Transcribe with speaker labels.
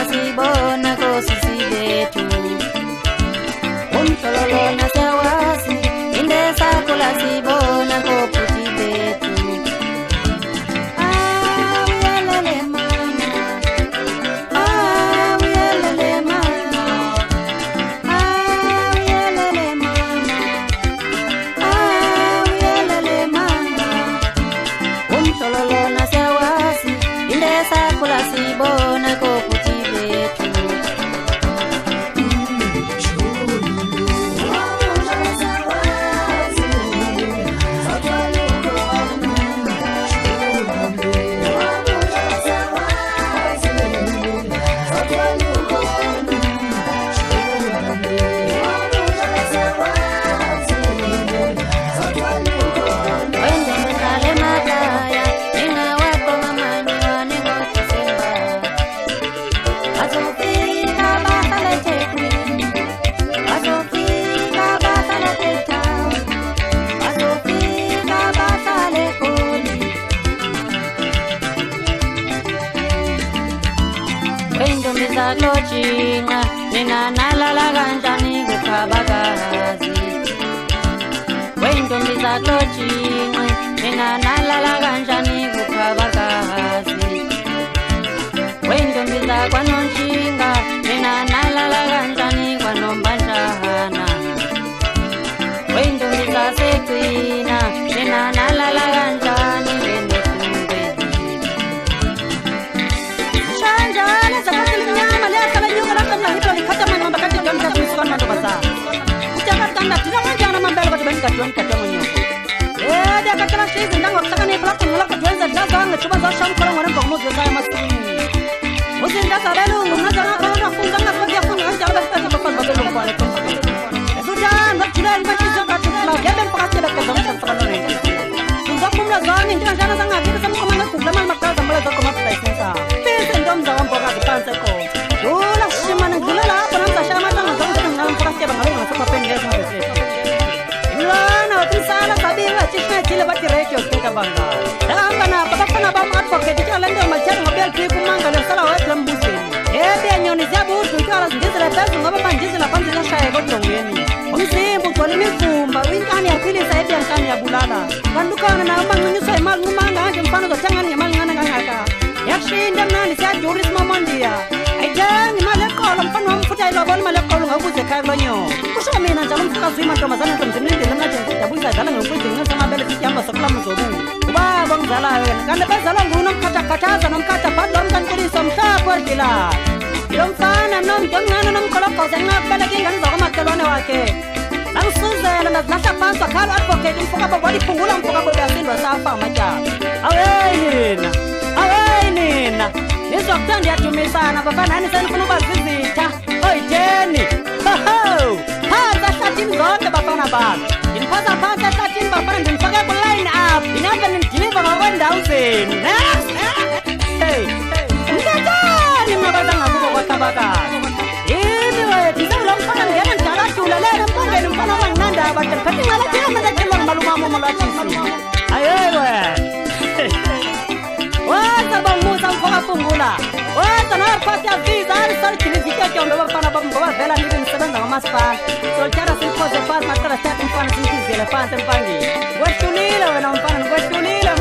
Speaker 1: sibona kosisi bethu umhlololona siyawazi indesakhula sibona kophuti bethu uyelele mama uyelele mama uyelele mama uyelele mama umhlololona siyawazi indesakhula sibona kophuti bethu Lojinga nina nalala kanjani kukhabakazi wentombiza lojinga nina nalala kanjani kukhabakazi wentombiza kwanonshinga nina nalala kanjani kwanombanjana wentombiza segcina nina nalala kanjani dia kata sih tentang waktu kan pelak mulak kejualan dagang coba saya kalau orang bangun saya masih mungkin dah salah lu mana jangan kalau aku jangan bagi aku jangan jalan kita bakal bakal lupa lepas sudah nak jalan macam jangan lah dia dan pakai dah kejualan sekarang ni sudah kumla jangan jangan jangan jangan kita sama kemana kumla mal makal sambil ada kumla pesan sah pesan jam jangan pakai depan seko dulu sih mana dulu lah pernah saya macam jangan jangan pakai bangalu nggak sampai pendek macam Salah tadi nggak cisna cile bati rekyo kita bangga. Dan karena apa bang advocate di jalan dia macam mobil piku mangga dan salah wajib lembusin. Dia nyoni jabu tu kalau sendiri lepas nggak apa panjang selapan jelas saya gotong ini. Mungkin bukan ini kumba, ini kan yang pilih saya biar kan ya bulala. Kan dukaan nama menyusai mal ngumanga jempan atau jangan ya mal ngana ngaka. Yakin dan nanti saya juris mamon dia. Aja ni malah kalau penuh pucai lobal malah kalau nggak pucai kayak banyo. Kusah mina jalan suka siman kemasan itu sendiri dalam aja. Tapi saya jalan nggak pucai dengan sama bela siapa sekolah musuh. Wah bang jalan kan lepas jalan gunung kaca sanam kaca padam kan kiri somsa pergila. Ilom sana nom jangan nom kalau kau jangan bela kan sama makalon wake. Langsung saya nak nasa pasal kalau advocate itu fokus body punggulang fokus berdasin bahasa apa macam. Awenin. Ni dokter dia cuma sana bapak nani saya penuh berzita. Oi Jenny. Pada satin zon bapak nabak. In pada satin bapak dan pakai line up. Ini apa nih gini bapak wendau sin. Hey. Enggak ni bapak dah ngaku bapak tabakan. Ini weh kita belum pernah dia kan cara cula leh pun belum pernah nanda baca. Tapi malah dia mana keluar malu mamu melacak. Ayo weh. Wah, sabang musa kau punggula. Wah, tanah pasti habis. Hari kini jika kau bawa panah bawa bela ni pun sedang nama maspan. So cara simpel cepat maka saya tempat sini selepas tempangi. Gua culi lah, nama panah gua culi lah.